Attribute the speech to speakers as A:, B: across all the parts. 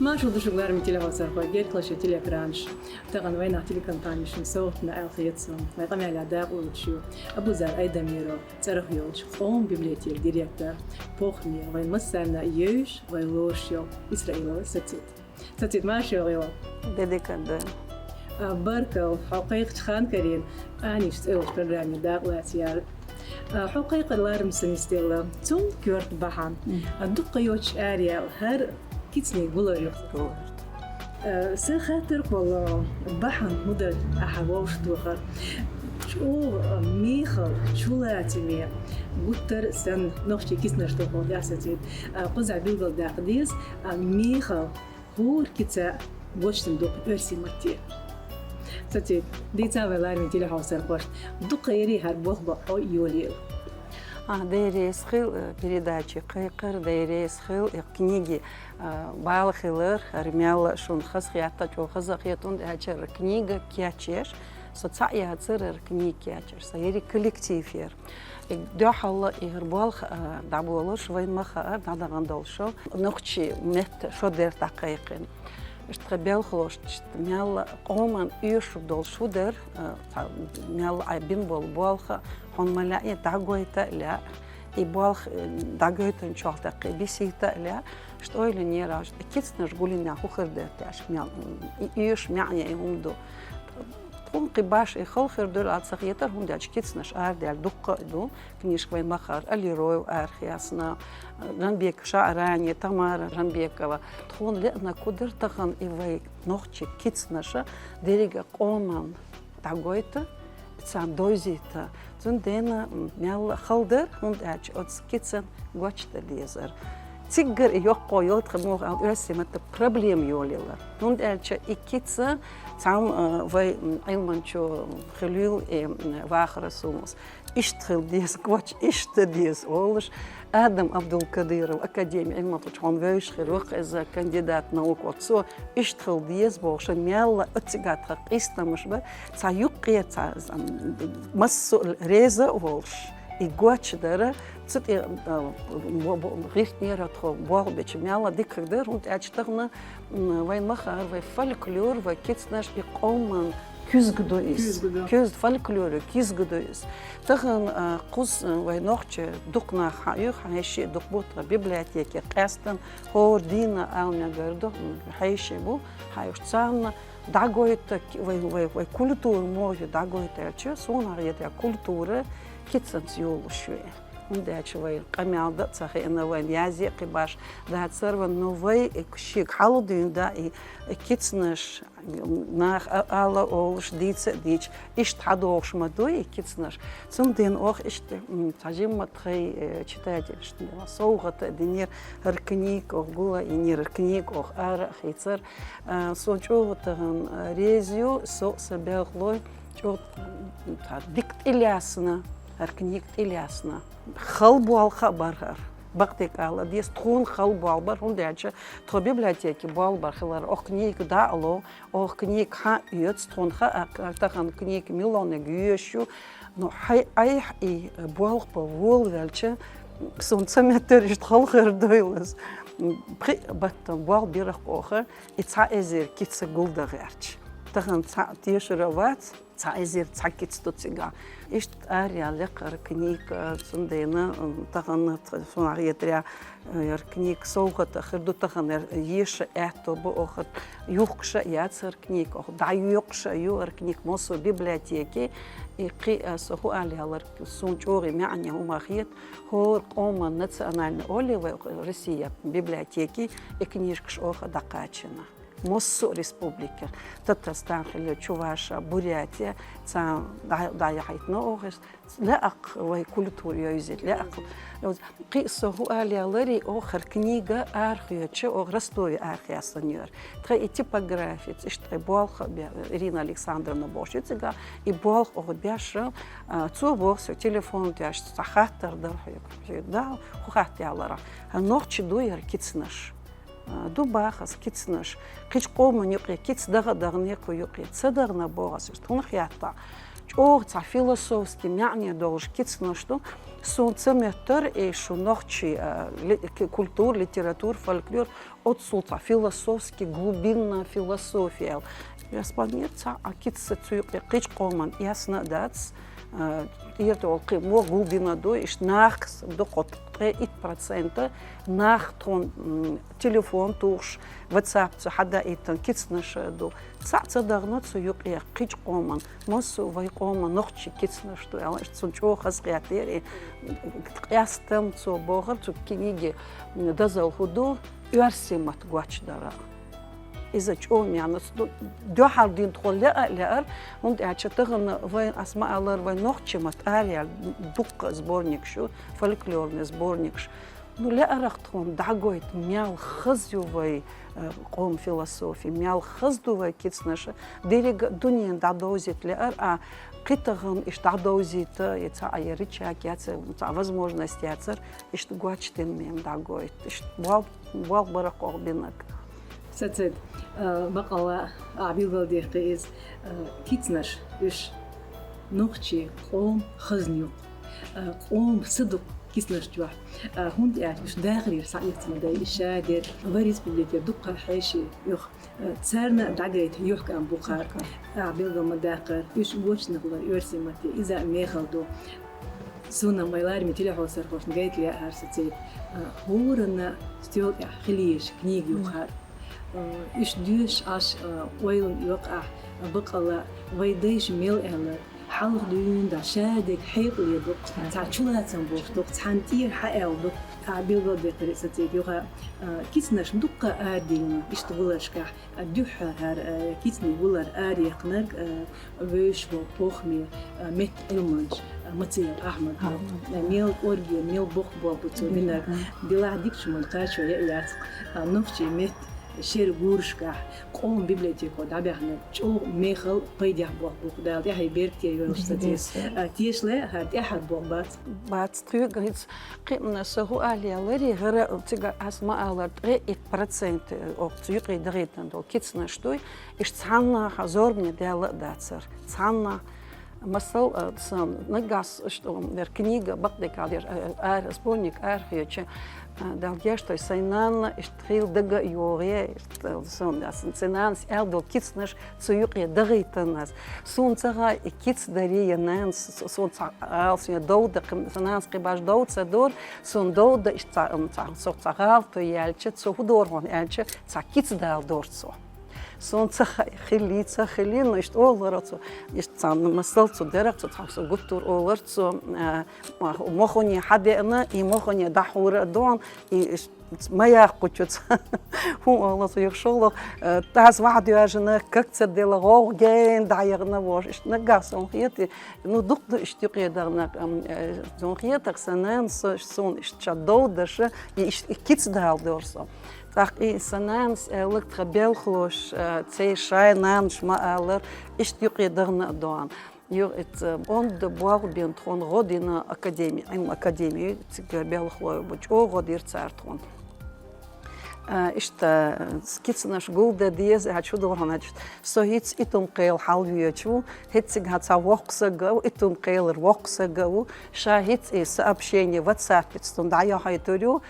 A: ما شو دشغلار من تلا وصار قال كل شيء تلا كرانش تغن وين أعطي لك كمبانيش صوتنا الخيطسون ما يطمع على داق وشو أبو زار أيضا ميرو تروح يوش قوم ببليتير ديريكتر بوخني وين مسنا يوش وين لوشيو إسرائيل ستيت ما شو غيوا
B: بدك ده
A: بركة حقيقة خان كريم أني شتقول برنامج داق واتيار حقيقة لارم سنستيلا توم كورت بحان الدقة يوش أريال هر كيتني بولاريو سخاطر والله بحن مدة أحواش دوخر شو ميخل شو لاتمي بوتر سن نوشتي كيسنش دوخر داستي قزع بيلغل داقديس ميخل هور كيتا وشتن دوخ أرسي متي ستي دي تابع لارمي تيلا حوصر قوشت دقة يري هربوخ أو يوليل
B: Дейрес хил передачи кайкыр, дейрес хил книги балхилер, армял шун хасхията чохазахетун дачер книга кячеш, социальная церер книги кячеш, саери коллективер. Дохалла игрбал даболош вайнмаха надагандолшо, нохчи мет шодер такайкин. اشتغل خلاص مال قوما يشردل شودر مال عبين بالبالخ هون ملاقي دعوته لا يبالخ دعوته إن شاء الله بيسيته لا اشتغل نيراج أكيد نقول إنه هو خردت عش مال يش يعني هم دو هم قباش يخل خردل على سخيته هم ده أكيد نش أرد على دقة دو كنيش كوين مخار اللي روي أرخياسنا رنبيك شعراني تمار رنبيك تخون لأن قدر تخن إيوي نوختي كيتسناشا ديريغا قومان دعويتا تسان دوزيتا زون دينا ميال خلدر هند أج أدس كيتسن غوشتا ديزر تيجر يوقو يلتخموه أو يرسمت بروبليم يوليلا هند أج إكيتسن تام وي أيمانشو خليل واخرسومس اشتغل ديز غوش اشتديز أولش آدم عبد القادر أكاديمي علم طبعاً ويشخر وق إذا كانديدات نوك وتصو اشتغل ديز بوشن ميال أتجات حق إستمشبه سيقيا مسؤول ريزة وولش إجواتش داره تصير غير نيرة تخو بوال بيش ميال ديك قدر وانت أشتغلنا وين مخار وفالكلور وكيتناش يقومن كيز فالكلور كيز قدوس تخن قص وينوخش دقنا حيوخ هالشيء دقبوطة بيبلياتيكي قاستن هو دينا أو نجردو هالشيء بو هايشتسان دعوت وكولتور موجة دعوت أشياء صونا غيرها كولتورة كتسنسيول شوية وده شوي قميص صحيح إنه وين يازي قباش ده تصير نوفي كشيك حلودين ده كتسنش ناخ على أولش ديتش إشتحدوش مدوي كتسنش ثم دين أخ إشت تجيم متخي شتاجي صوغة دينير هركنيك أو جوا ينير هركنيك أو أرخ يصير صوتشو تهن ريزيو سو سباقلوي شو ديكت إلياسنا هركنيك إلياسنا خلبو الخبر بقتك على ديس تكون خلبو البر هم دعشة تبي بلاتيكي بالبر خلار أخنيك دعلو أخنيك ها يتس تكون خا تخن كنيك ميلون جيشو نو حي أي بالغ بول دعشة سون سمتر يشتغل غير دويلز بخي بطن بال بيرخ آخر إتسا إزير كيتس جول دغيرش تخن تيش روات تعزير تعكت تتجا إيش أريا لقر كنيك صندينا تخن صناعية ريا يركنيك سوق تخردو تخن يش أهتو بأخر يوكش ياتسر كنيك أخ دايوكش يوركنيك مصر بيبلياتيكي يقي سهو عليها لر سونجوري معني هما خيط هو قوم نتسأنا أولي روسيا بيبلياتيكي إكنيشكش أخ دقاتشنا مصر ريسبوبليكا تتستان خلي تشوفاش بورياتيا تاع ضايعتنا أوغس لا أق وكولتور يوزيت لا أق قيسه هو على لري آخر كنيجة أرخيتش أو رستوي أرخي السنيور ترى تيبوغرافي تشتري بالخ إرينا ألكسندrovna بوشيتسجا يبالخ أو بيشر تو بوكس تليفون تاعش تخاطر ده هو خاطي على راه هنوخش دوير كيتسنش دو باخس كيتسنش قيش قوم يقي كيتس دغ دغنيكو يقي تصدرنا بوغس تون خياطا чёг ца философски мяне долж кицно что сон цеметтер и шо нохчи культур, литератур, фольклор от сулца философски глубинная философия. Я спомнится, а китса цуйке кич коман ясно дац. Hier толки more глубина до иш нахс до кот 3% нах тон телефон туш WhatsApp ца хада итан китснаш до ца дагнот суюк я кич коман мосу вай коман нохчи китснаш до я цунчо хасриатери ястам цо богар цу книги дазал худу юарсимат гвачдара إذا تقوم يعني دو حالدين تقول لا هند أشتغل وين أسماء الله وين نقطة متعالية دق سبورنيك شو فولكلور سبورنيكش نو لا أرختهم دعوت ميال خزيو وي قوم فيلسوفي ميال خزدو وي كيتسنش ديري دنيا دعوزيت لا قطعهم إيش دعوزيت يتسع يريتشاك يتسع возможность يتسر إيش تقواتشتين ميم دعوت إيش بوال برق بينك
A: ساتد بقى عبيل بلدي قيز كيتنش إيش نقطة قوم خزنيو قوم صدق كيتنش جوا هند يعني إيش داخلي سعيت مداي شادر غريز بلدي دقة حاشي يخ تسارنا دعيت يحكي عن بخار عبيل مداقر إيش بوش نقدر يرسي متي إذا ميخلدو سونا مايلار متيلا هو سرخوش نجيت لي هرستي هورنا ستيل خليش كنيجي وخار إيش ديش عش ويلن يقع بقلا ويديش ميل إلا حلق دون دا شادك حيق لي دق تعشلها تنبوش دق تحنتير حقل دق عبيل قد قريستي يوها كيسناش دقة آدين إيش تقولش كح الدوحة هر كيسني ولر آدي يقنرك ويش بوخمي مت إلمانش متي أحمد ميل أورجي ميل بوخ بوبتو منك دلا ديكش من قاشو يأيات نفشي مت شير بورشكا قوم بيبليوتيكو دابيحنا جو ميخل بيديح بوخ دال دي هاي بيرتي يوستاتيس تيشلي هاد احد بوخ
B: بات تريغيتس قيمنا سهو عليا لري غير تيغا اسما على 3% او تيغي دريتن دو كيتسنا شتوي اش تسانا حزورني دال داتسر تسانا مثل سام نغاس что der книга бакдекадер сборник архиече dalgesto сайнан ishtril daga yore son das senans erdo kitsnash zuyuqi dagitanas son tsara kits daria nans son als je dood senans qibaj dood sador son dood ishta so tsagal to yalche so hudor hon yalche tsa kits dal dorso Сонце хилица хилино ишт оларацо ишт сам масалцо дерацо таксо гуттур оларцо мохони хадена и мохони дахура дон и моя хочется هو الله يخشله تاس واحد يجنا كتر دلغو جين دايرنا واش نقاسون خيتي نو دق اشتقي درنا زون خيتك سنان سون اشتشدو دش كيتس دال دورسو Так и сананс электрабел хлош цей шай нанш маалер иштюки дерна доан. Юр это он де буал бентрон родина академии, им академии цигабел хлой буч о родир цартрон. Ишта скиц наш гулда диез хачу дорханач со хиц итум қел халвиячу хициг хаца воксага итум қелер воксага ша хиц и сообщение WhatsApp стунда я хайторю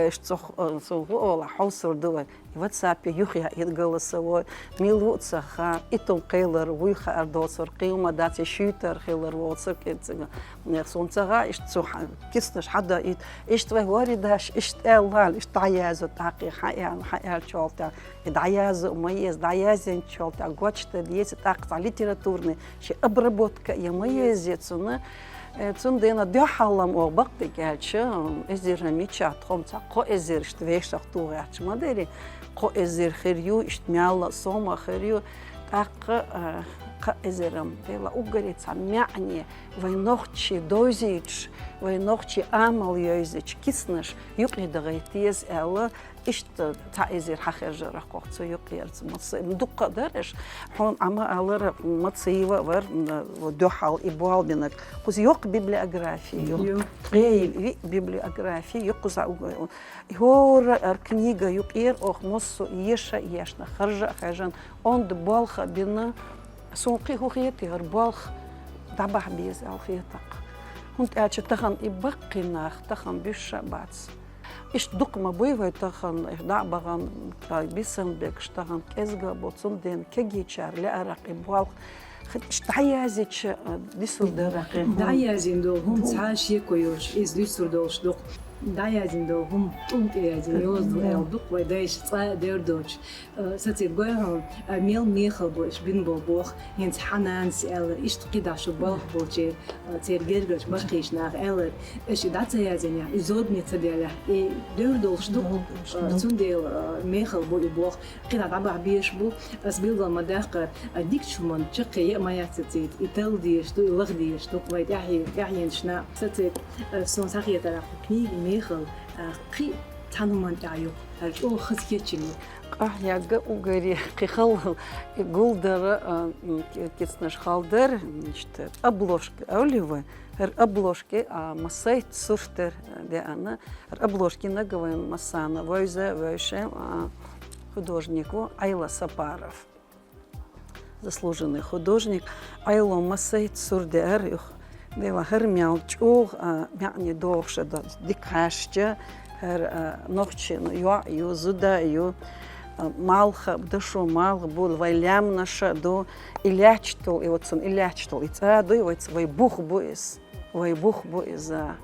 B: что со ола хаусер дуа WhatsApp юхя идгаласово милуца ха итум қелер виха ардосер қилма дати шютер хелер воцер кицга нерсонцага ишцу киснаш хада ит иштва воридаш иштелал иштаяза тақи يعني حقيقة شغلتها دعياز مميز دعيازين شغلتها قوتشتا ديت تاقطع ليتراتورني شي أبربوتك يميز يتسونا تسوندينا دي حالم أو بقتي كالشا إزير هميتشا تخمتا قو إزير اشتويش تختوغي عتش مدري قو إزير خيريو اشتميالا صوما خيريو تاق إزيرم ديلا أوغريت سامعني وينوخشي دوزيتش وينوخشي عمل يوزيتش كيسنش يقري دغيتيز ألا إشت تعيزير حخير رقوقت يقير مدق درش هون أما ألر متصيوة ور دوحال إبوال بينك قز يق بيبليوغرافي غير بيبليوغرافي يقز هو الكنيجة يقير أخ مصو يشنا خرج خرجان أون دبالخ بينا سونقي هو خيتي هربالخ табах без алхиятак. Хунт ача тахан ибаккинах тахан бишабац. Иш дукма буйвай тахан дабаган бисенбек штахан кезга боцунден кегичар ларак ибвал штаязич дисудерак.
A: Daязиндо хум цааши коёш из дисурдош дук. Daязиндо хум тунтеязин ёздвел дук вай дайш ца дердоч. Сати гоян мел мехал бош бинбо бох ин хананс эл ишт кидаш бох болче цергергоч башкиш нах эл эш дацаязиня изодница деля и дердош дук цундел мехал бо бох кида таба биш бу асбилга мадах дикчман чقي маятцит ител диш ду лаг диш дук вай яхин шна сати сон сахия тарах книги мехал قي تانومان تعيو هالشو خزكيتشينو
B: яга угари қихал гулдар кецнаш халдар işte обложки оливы обложки масайт суртер де она обложки наговаем масана войза войше художнику Айла Сапаров, заслуженный художник. Айло масайт сурдер их дела хермял чуг мяни дохша дикашча ногчин ю зуда ю малха дошо мал бул вайлям наша до илячтол и вот сон илячтол и цаду и вот свой бух буис за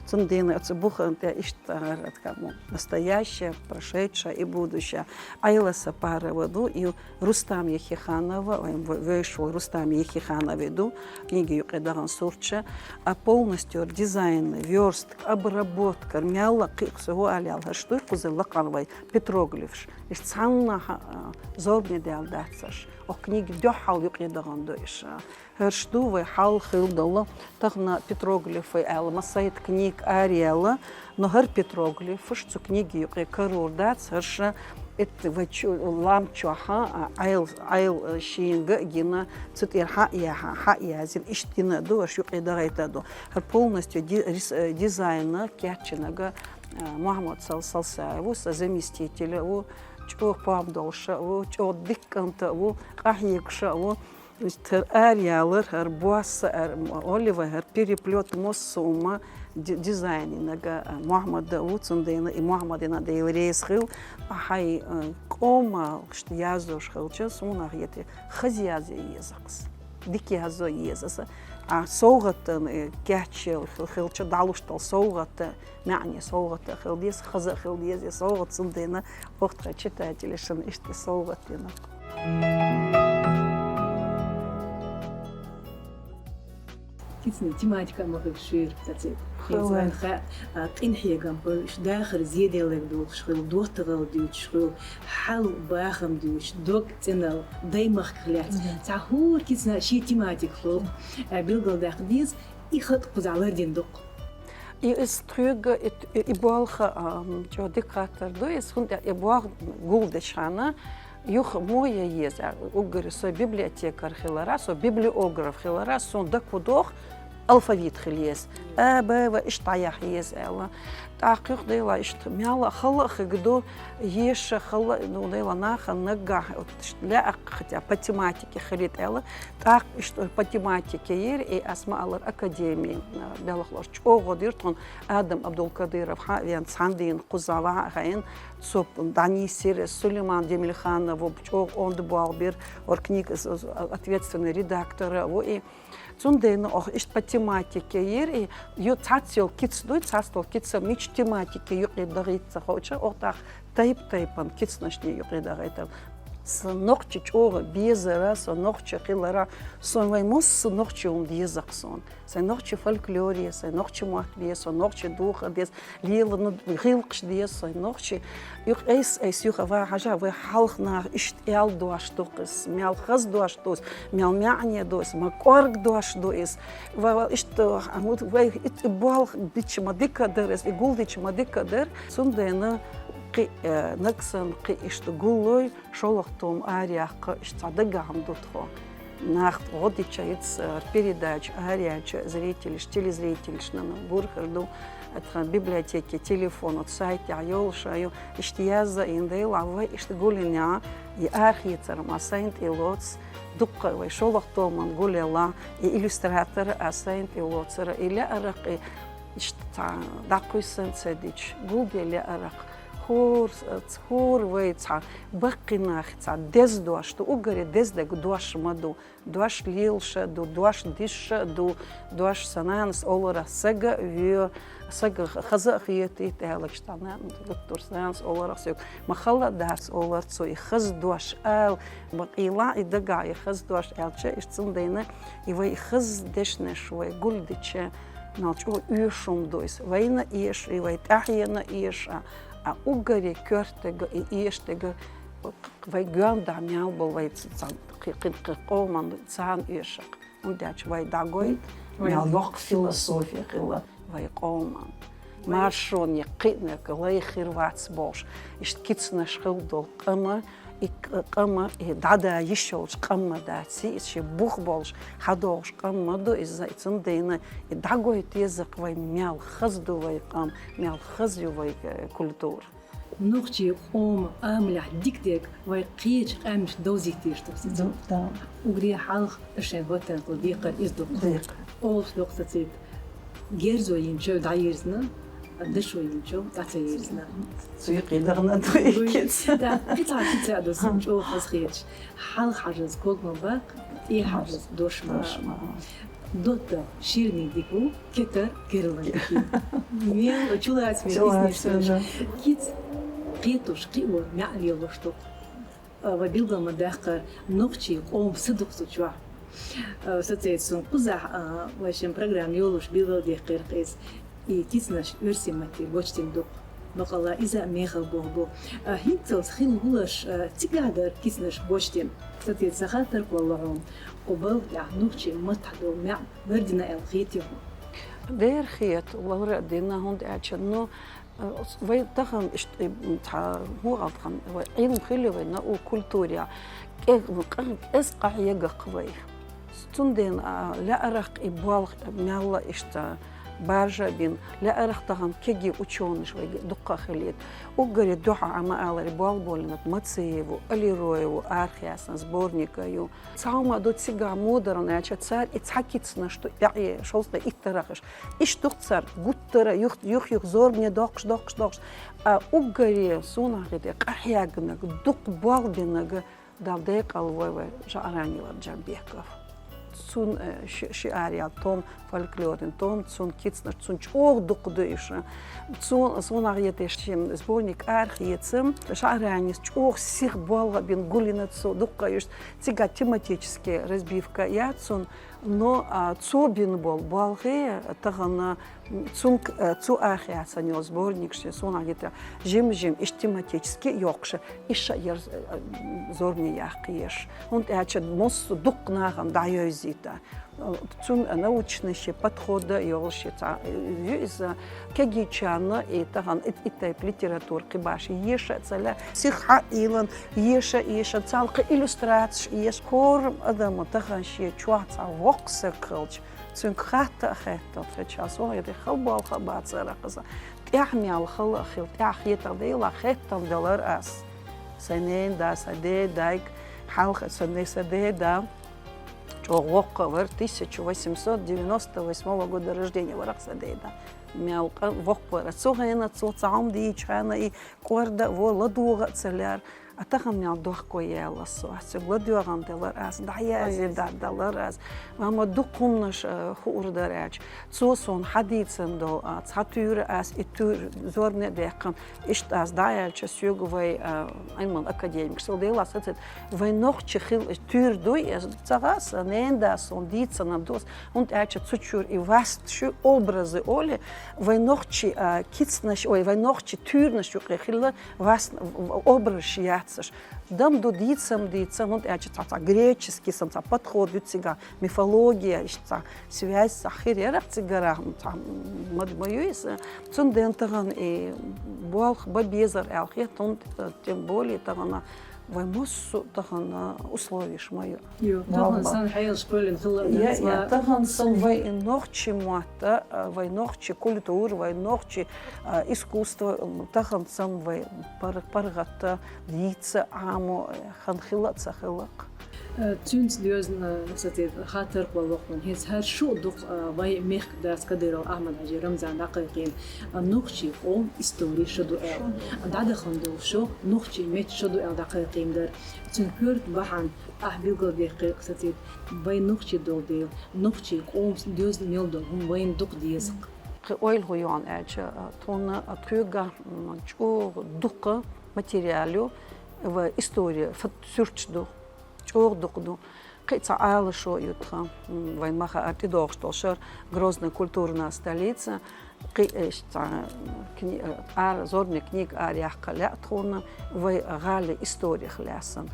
B: цундина это бух это иштар кому настоящее, прошедшее и будущее. Айла Сапарова ду и Рустам Ехиханова, вышел Рустам Ехиханов веду книги Юкедаран Сурча, а полностью дизайн, верстка, обработка, мяла киксу алял, что кузелаканвай петроглифш, и цанна зобни деалдацаш. О книги дёхал Юкедаран дуиша. Herштувай хал хилдала, тахна петроглифы эл масайт книг ариэла, но хер петроглифы что книги юкре карурдац херша это вачу ламчуха айл шинга гина цитер ха язин иштина дуаш юкре дарайтаду. Хер полностью дизайна кячинага Мухаммад Салсаеву заместителя у чох памдолша у чох дикканта у ахикша у ариалер хер буаса оливер хер переплет моссума дизайнинага Мухаммад Дауцундена и Мухаммадина дейлрейсхил ахай кома что язош хилча сунах яте хазиязе езакс дикязо езаса а соугатан кячел хилча далуштал соугата мяни соугата хилдис хаза хилдис соугатсундена охтра читатели шин иште соугатина.
A: كيسني تيماتيكا مغشير تاتي يزوان خا قنحية جنبش داخل زيادة لك دوك شغل دوتغل ديوت شغل حل باخم ديوش دوك تنال دايما خلات تعهور كيسنا شي تيماتيك خلوب بيلغل داخل ديز يخط قزعلر دين دوك
B: is terug ibolge jo dictator do is hund ibol guldeshana юх моя есть угор со библиотекар хилара со библиограф хилара сон дакудох алфавит хилес б иштаях есть эла тахих дела ишт мяла халах гдо еш хала ну дела наха нага ля хотя по тематике хилит эла так что по тематике ер и асмаалар академии белохлош чогодиртон Адам Абдулкадыров хавен сандин кузава гаин соп Данисир Сулейман Демельханов он дбалбер оркник ответственный редактор и цундейна ох ишт по тематике ер и ю цацил кицдой цастол кица мич тематике ю редарица хоча отах тайпан кицнашни ю редарита с ногчич ора безера со ногчи хилара сон ваймос с ногчи езаксон с ногчи фольклория с ногчи матве с ногчи духа без лила ну хилкш дес с ногчи юх эйс юхава хажа вы халхна ишт эл дуаш токс мял хаз дуаш тос мял мяне дос макорг дуаш доис ва ишт амут вы ит бал дич мадика дерес и гулдич мадика дер сундена نقصن قيشت قولي شلختهم أريح اشتعدقهم دوتخو ناخد غدي شيء передач أريح зрители телезрители شنو بورخردو библиотеки, телефон, сайт, يولشايو اشتيازة إنديل عوي اشتغولنا يأرخيتر ما ساينت إلوتس دقة ويشولخ تومان قولي الله إلوستراتر أساينت إلوتسر إلى أرق داقوي سنسديش قولي إلى أرق хор вейца бакинах ца дез дуаш ту угаре дез дег дуаш маду дуаш лилша дуаш дишша дуаш сананс олора сага вю сага хазахиети таалыштана доктор сананс олора сök махалла дарс олор цой хаз дуаш ал бакила идага хаз дуаш алча истиндейна и вей хаз дешне швей гулдиче налчу юшум дойс вейна иш и вей тахиена иш угаре кёртега и иштега вай ганда мяубал вай цан қиқоман цан ишақ ундач вай дагой мял вақ философия қила вай қоман маршон яқитнек лай хирвац бош ишт кицна шхилдол қама и дада ишолш қама даци иши бух болш хадолш қама до иза ицндейна и дагой тезақ вай мял хазду вай қам мял хазю вай культур
A: نوختي قوم أملح ديك ويقيج أمش دوزي كتير تفسد. وقري حلق إشين وتن قديقة إزدق. أول وقت تيد جيرزو ينشو دعيرزنا دشو ينشو تعيرزنا.
B: سويقي دغنا تويكت.
A: دا قطع كتير دوس نشوف خسخيش. حلق حجز كل مباق إيه حجز دوش ما. دوتا شيرني ديكو كتر كيرلن ديكي. مين وشولات مين كيت قيتوش قيوة معلي وشتوق وبيلغا مداخر نوختي قوم صدق سجوا ستيتسون قزح واشن برنامج يولوش بيلغا ديقير قيس и киснаш өрсимати бочтим дук нокала иза мехал богбо хинтелс хил гулаш тигадар киснаш бочтим кстати сахатер колларом قبل نوختي متحدو مع بردنا الخيتيو
B: دير خيت والله دينا هون أشنو وين تخم هو غلطان وين خلي وين أو كولتوريا إسقع يجقوي ستندين لا أرق إبوال مالا إشتا بارجا بين لا أرق تخم كيجي أشون شوي دقة خليت وقري دعاء عما على ربال بولنا متسيبو اللي رويو أرخياسنا سبورنيكايو تعوما دوت سيجا مودرن أشت صار إتحكيتنا شو يعني شوصنا إتراخش إيش تخسر قطرة يخ زور من دقش وقري سونا غدي قحياجنا دق بال بيننا دالديك الوي جاراني ورجبيكف سون شعاري توم فولكلورن توم سون كيتسنا سون چوغ دقديش سون عيتشم سبورنيك архиецем шарани чух сих болга бин гулина цо дуккаюш цига тематически разбивка яцун но цобин бол болге тагана цун цу архиацанё сборник ше сон агета жим тематически ёкшы иша ер зорни яқиеш und hat мос дукнаган дайозита цун научные подходы ёлшица из кегичана и таган итеп литератур кибаш еша цаля сиха илан еша цалка иллюстраций еш кор адам таган ше чуаца воксекылч цун хата сейчас он это халбал хабацара каза тяхмял халахил тяхета дела хеттал доллар ас сенен да саде дайк халха саде да Чоғоққа 1898 года рождения Вараксадейда. Мяуқа воқпара. Цоғайна цоцаам дейчана и корда во ладуға целяр. Атахан мяу доққо еласу. Асы ладуған делар аз. Дая азидар далар аз. Мама дұқымнаш хуурдар әч. Цосон хадицен до цатур аз и тур зорне деқам. Ишт аз дая әлчі сүйгівай айман академик. Сол дейла сәтет. Вай ноқчы хил тур дуй аз цагас. Ненда сон дицана дос. Und әлчі цучур и васт шу образы оле. Вай ноқчы кицнаш, ой, вай ноқчы турнаш юқи васт образ я Дам до дицам, вот эти греческие подходы, мифология, связь с ахирерах цигара, мадмаюис, цундентаган и буалх бабезар, алхетон, тем более тагана ويمص تهن условиш мою.
A: طبعا صار حياة شبل
B: Ja, تهن سلوي نوختي موتا, вай нохчи культур, вай нохчи искусство, تهن سلوي паргата дийца амо ханхилат сахилак.
A: تونس ديوزنا نسيت خاطر والوقت هيز هر شو دق واي ميخ داس كديرو أحمد حجي رمزان دقيقين نوختي قوم استوري شدو دعدا خندو شو نوختي ميت شدو دقيقين در تون كرت بحن بيقول دقيق ستيت واي نوختي دول ديل نوختي قوم ديوز نيل دول هم وين دق ديسق
B: Oil hoyan ece tona atkuga çok duka материалу в истории сюрчду çok dukdu кица алшо ютха ваймаха артидохштошер грозная культурная столица зорный книг аряхкаля тона в гале истории хлясан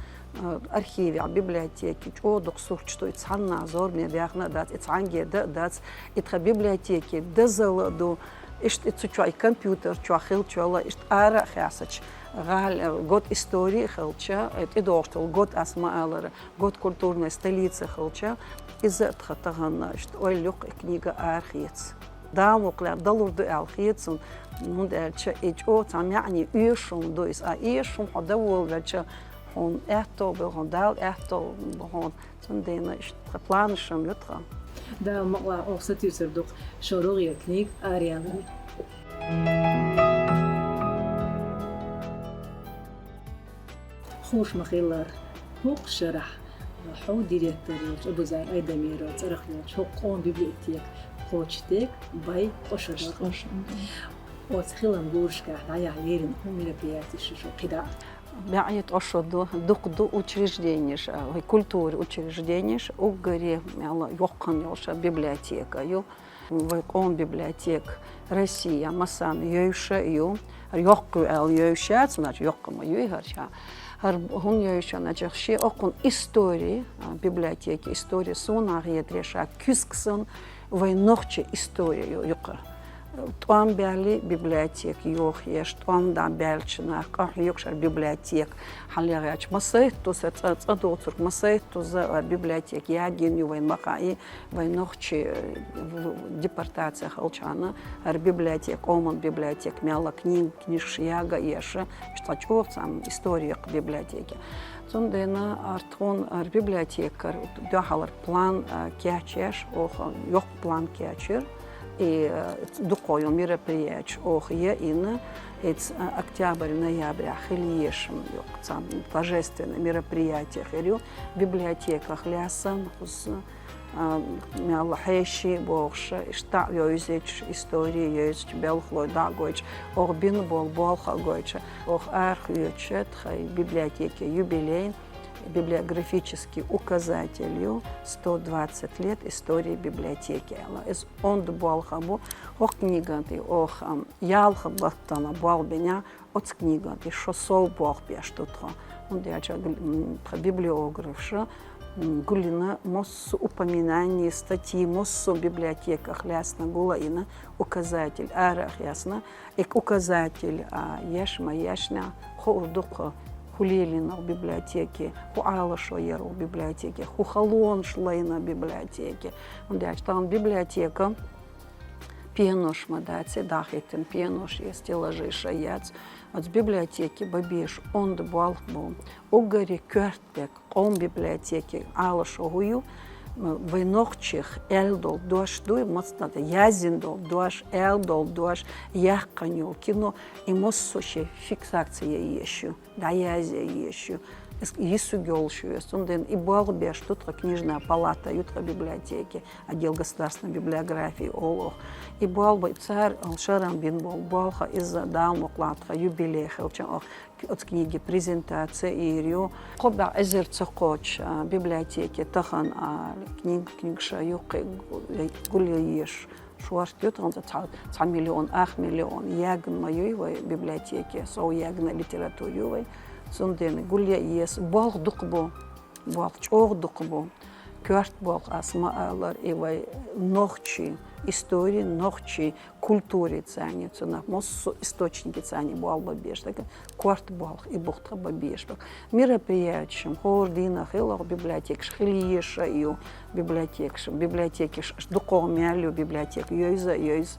B: архиве библиотеки чодок сурчто ицанна зорный вяхна дат ицанге дат итха библиотеки дазаладу ишт ицучай компьютер чуахил чола ишт ара хясач غال год истории хелча идоштол год асмаалара год культурной столицы хелча из тхатагана что ой лёг книга архиец дамоклар далурду архиец ну дальше эчо там يعني يشون دويس يشون حدول вача он это был дал это он сондена что планшем лютра
A: да могла اوسطي صدق شروغي كنيك اريان خوش مخيلر حق شرح حو ديريكتوريوش ابو زين ايدميرو ترخيوش حق قوم بيبليتيك خوشتك باي قشرق وتخيلن بورشكا دايا ليرن هم мероприятия شو قدا
B: بعيت أشهد دقدو учреждения культуры учреждения угоре мало йокан ёша библиотека ю вайкон библиотек Россия масан ёша ю йокку эл ёша значит йоккама ю харча هون يعيشون أجرشي أكون истории библиотеки история сунария треша кюсксон войнохче историю юка Туам бяли библиотек йох еш туам да бялчна ках йокшар библиотек халягач масайту сацадоцур масайту за библиотек ягин ювайн махаи войнохче депортация халчана ар библиотек оман библиотек мяла книж яга еша штачов сам история библиотеки Сондена артон ар библиотекар дахалар план кячеш ох йох план кячер и духовное мероприятие охия ина это октябрь ноябрь хилиешем там торжественное мероприятие хилю библиотека хлясан хус мялхеши бохша ишта юзеч история юзеч белхлой дагоч орбин болха гойча ох архиючет хай библиотеки юбилей библиографический указатель 120 лет истории библиотеки. Из он болхабу ох книга ты ох ялха баттана болбеня от книга ты шосол бог пештутро. Он дяча библиографша гулина мосс упоминаний статьи моссу библиотеках ясно гулаина указатель арах ясно и указатель яшма яшна ходуха Хулилина в библиотеке, Хуалашо Еру в библиотеке, Хухалон Шлейна в библиотеке. Там библиотека, пенош мадати, дахитен пенош, есть стеллажи шаяц. От библиотеки бабиш он дбалбу, угари кертбек, он библиотеки Алашо Гую, войнохчих элдол дош дуй мацната язиндол дош элдол дош яхканю кино и моссоши фиксация ещё да язя ещё Ису гёлшу сунден и балбеш тут книжная палата ютра библиотеки отдел государственной библиографии олох и балбай царь Алшарам бин балха из-за дамоклатха юбилей хелча от книги презентация ирю коба эзерцокоч библиотеки тахан книгша юқи гулиеш шуарт он за миллион 8 миллион ягн моей библиотеки со ягна литературой Сунден гулия ес бал дукбо, бал чор дукбо, кёрт бог асмаалар ивай нохчи истории, нохчи культуре цани, цена мос источники цани буалба беш, так кварт буалх и бухтха бабеш. Мероприятием хординах илах библиотек шхилиеша ию библиотеки духовмялю библиотек йойз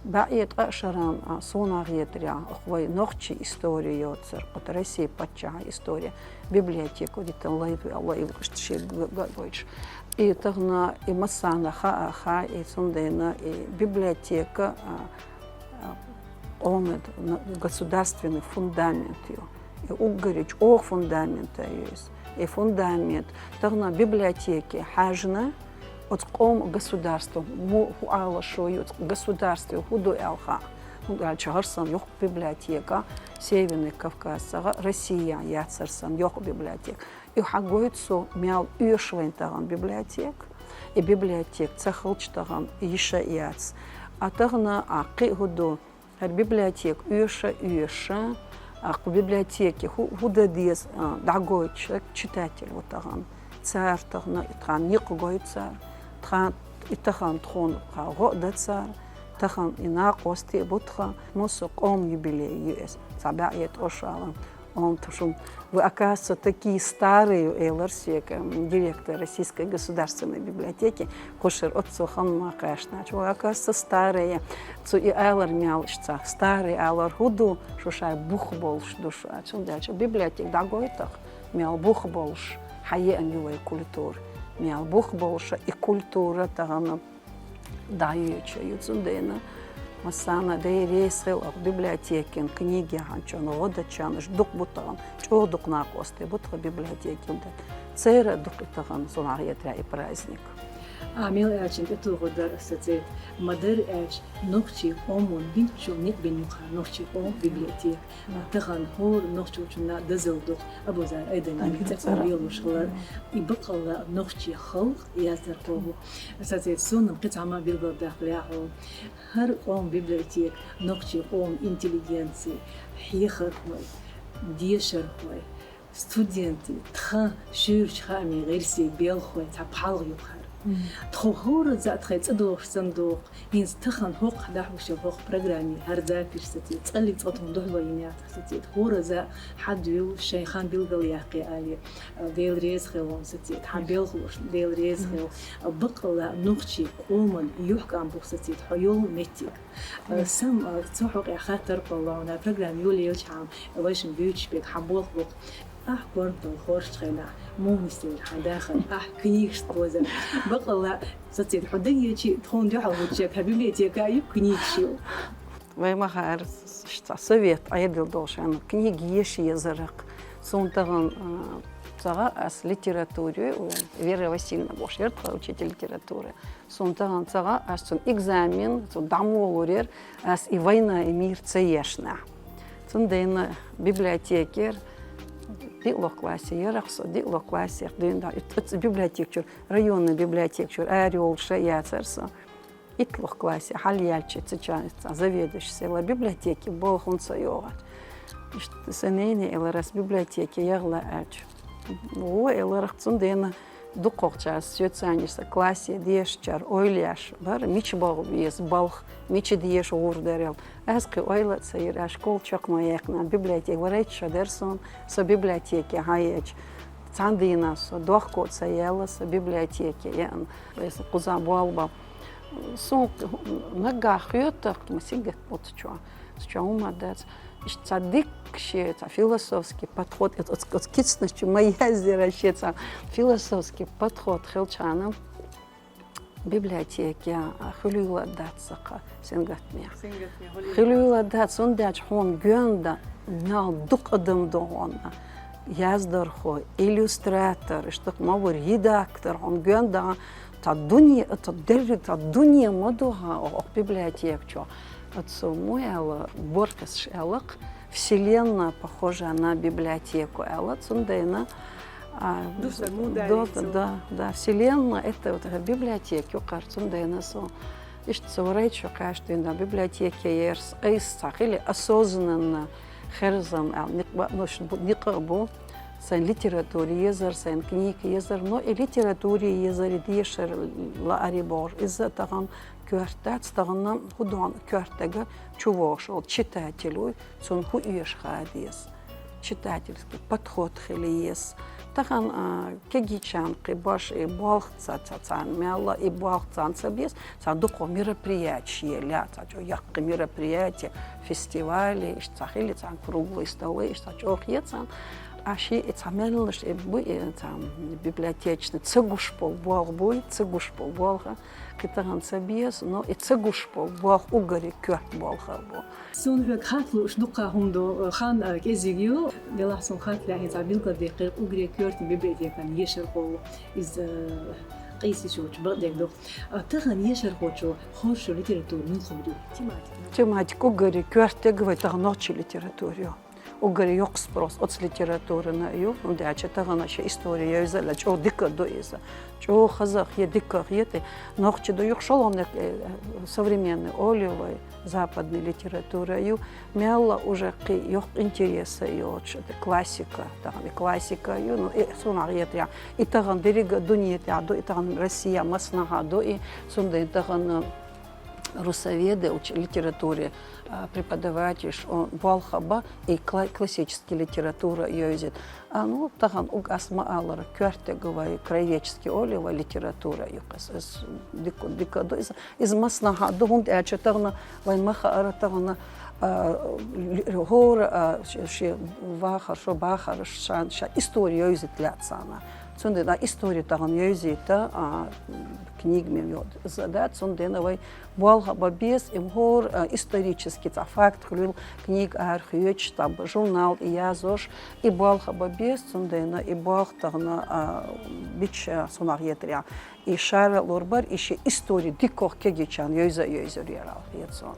B: بعيد قشران صناعية ريا أخوي نخشي إستوريا يوتر قط Россия подча история библиотеку дит الله يبغى قويش и тогда и массана ха и сундена и библиотека он государственный фундамент и угорич фундамента есть и фундамент тогда библиотеки хажна от ком государство му хуала шоют государство худу элха дальше гарсан yok библиотека Северный Кавказ Россия яцерсан yok библиотек и хагойтсо мял юшвентаган библиотек и библиотек цахылчтаган иша яц а тогда акы худу библиотек юша а библиотеки худа дес дагойч читатель вот таган царь тогда тран никогой царь итахан трон родца тахан инакости бутха мусок юбилей юэс сабает ошалан он тушун вы оказывается такие старые эларсека директор Российской государственной библиотеки кошер отцохан макашна вы оказывается старые цу и элар мялышца старые элар худу шушай бухболш душа чун дальше библиотек дагойтах мял бухболш حقيقة جوا كولتور ميال بوخ بوشة كولتورة تغنى دايوتش يوتسندينا مسانا داي ريسل библиотекин книги ганчон родачан ждук бутан чодук накосты бутха библиотекин цера дук таган сонария и праздник
A: عمل أشين تطلق دراسة مدار أش نقطي أمون بينشو نك بينوخا نقطي أم بيبليتيك تغن هور نقطي وشنا دزل دوخ أبو زار أيضا نكتب بيلوش خلال يبقى نقطي خلق يازدر قوه أساسا سون قطع ما بيلغر داخل هر أم بيبليتيك نقطي أم إنتليجنسي حيخر خوي ديشر خوي ستودنتي تخا شورش خامي غيرسي بيل خوي تبحال يوخر تخور زاد خيط أدوخ صندوق ينز تخن هوق حدا وش هوق برنامج هرزا كرستي تقلي تصوتهم دهوا ينيات ستي تخور زا حد يو شيخان بيلقل يحكي عليه ديل ريز خلون ستي حبيل خوش ديل ريز خل بقلا نقشي قومن يحكي عن بوستي تحيول متي سام تصحق يا خاطر بالله برنامج يولي يلشام ويش بيوتش بيت حبول خوق برضو خورش خينا مو مستوي حداخل كنيش توزن بقى ستي حدية شيء تكون جحا وجهك библиотека أيوب كنيشيو
B: وما خارج совет أيدل دوش أنا كنيج يشي يزرق سونتغن صغا أس литературе Вера Васильевна Бошерт учитель литературы сунтаган صغا أس экзамен дамуолурер أс и война и мир цеешна сундейна библиотекер ديقلق классе يرقص ديقلق классе دين دا библиотекчур районный библиотекчур ариол шаятсерса итлох классе халияльчи цичанца заведующий села библиотеки болхунца йогат сенени эларас библиотеки ягла ач о эларцун дена дукокчас сёцанис классе дешчар ойляш бар мич баг биес балх мич диеш урдерел аске ойла сайра школ чакмаякна библиотека варайча дерсон со библиотеки хаяч цандина со дохко цаяла со библиотеки ян вес куза болба сон нагахётак мсигет потчо чаума дац цадик это философский подход, это скидность моя зиращица, философский подход хелчанам библиотеки хулюла датсака сингатмия хулюла датс он дач хон гönda на дук адам догона яздархо иллюстратор что мавр редактор он гönda та дуния модуга библиотекчо отцу моя боркас шелок Вселенная похожа на библиотеку. Элла Цундейна. Да, Вселенная это вот библиотека. Цундейна со. И что речь, каждый на библиотеке есть или осознанно херзам, никабу sein literatūra iezar, sein kniga iezar, no и literatūra iezar и diešer la aribor. Из-за того, кюртац, тагна худон кюртага чувошел читателю, сон хуеш хадис. Читательский подход хилиес. Тахан кегичан прибаш и балхца цан мяла и балхцан собес, садуко мероприятие ля, цачо якки мероприятия, фестивали, цахили цан круглые столы, цачо хецан. Аши и цамеллыш и там библиотечный цегушпол балбой, цегушпол балха, китаган собес, но и цегушпол балх угари кёрт балха бо.
A: Сон хатлу шдука хундо хан кезигио дела сон хатля хиза билгадеқи угри кёрт библиотекан ешерхо из قيسي شو تبغى دو تغني يشرحوشو خوش ليتراتور من خودو
B: тематик угари кёрт говорит тагночи литературу. Угари yok sпрос от литературы ю, он дача таганаша история изала, чо дика до иза, чо хазах е дика ете, нохче до юх шаломник современной олевой западной литературы ю, мяла уже ки юх интереса ю, это классика, таган классика ю, ну и сунар етря, и таган дерига дуниетя, до и таган Россия маснага, до и сунда таган русоведы литературе преподаватель Балхаба и классическая литература юзит. А ну таган уг асма аллара кёртеговая краеведческий олева литература юкас дико из маснага дунд ячатагна ваймаха аратагна гор ши вахар шо бахар шан история юзит ляцана. Цунде на историю таган юзита книг мемьот задат цунденовой Балхаба без им гор исторический факт хлюл книг архивеч там журнал и язош и Балхаба без цундена и бахтагна бич сонарьетря и шара лорбар ищи истории дикох кегичан юза юзерял ецон.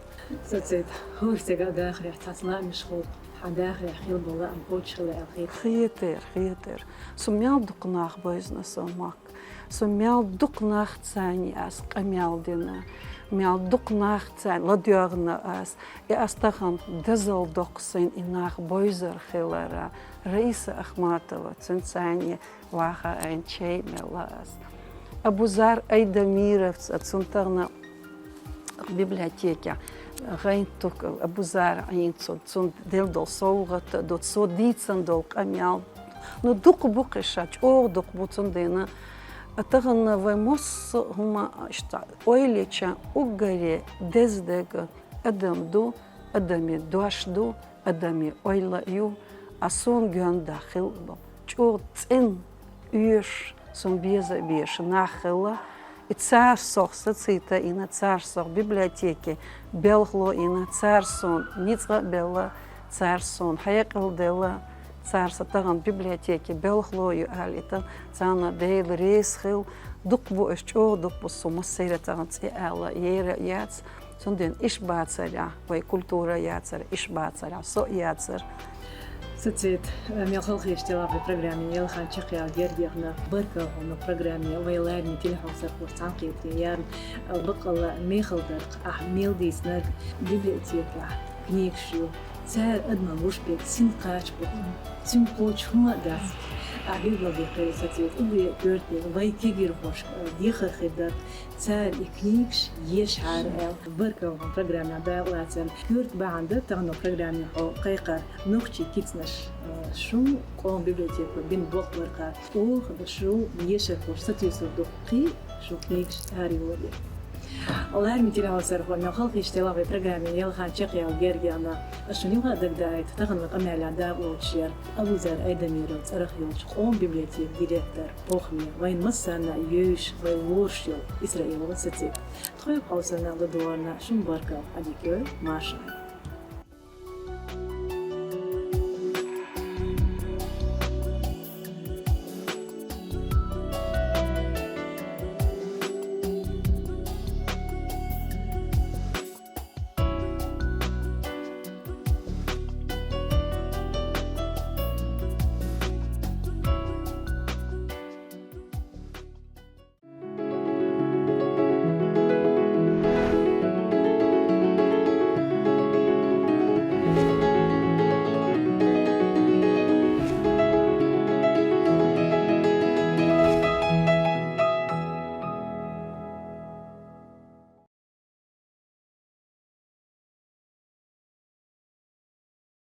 A: Соцет хорсега дахря тасла мишхол حداخل خيل بالله أم بوتشل الخير
B: خيتر سميال دقناخ بيزنا سماك سميال دقناخ ثاني أس قميال دينا ميال دقناخ ثاني لديارنا أس يأستخن دزل دقسين إناخ بيزر خيلارا رئيس أخماتова ثاني واخا أين شيء ملاس أبو زار أيدا ميرفس أتسنترنا библиотеке гайнтук абузар айнцон цун делдол соугат дот содицен дол камял но дук букешач о дук буцундена атаган ваймос хума шта ойлеча угаре дездег адамду адами дуашду адами ойла ю асон гönda хилбо чо цен юш сон беза беш нахила и царсох социта и на царсох библиотеки белхло и на царсон ницга белла царсон хаякал дела царса таган библиотеки белхло ю алита цана дейл рейсхил дукбу эшчо дукбу сумасейра таган ци ала ера яц сонден ишбацаря вай культура яцар ишбацаря со яцар
A: Соцет мелхал хештела в программе Елхан Чехия Гердиахна Барка на программе Вайларни телефон сархор санкети яр бакал мехалдар ахмилдиснер библиотека книгшу цар адма лушбек синкач синкоч хумадас ахилга бехе соцет уби görte вай кигир хош диха хедар цар и книгш ешар Барка в программе Байлацен görт баанда тагно программе кайка нухчи китснаш شو قوم بيبليوتيكا بين بوكوركا او شو يشر فرصتي صدقي شو كنيكش هاري ولي الله متينا وسرخ من خلق يشتغل في برنامج يلخان تشقيا وجرجانا شو نيوها دقدايت تغنى قمع على وشير ابو زار ايضا ميرت ارخيوش قوم بيبليوتيك ديريكتور بوخمي وين مسنا يوش وين ورشيو اسرائيل وستي تخيل قوسنا لدورنا شو مباركه عليك ماشا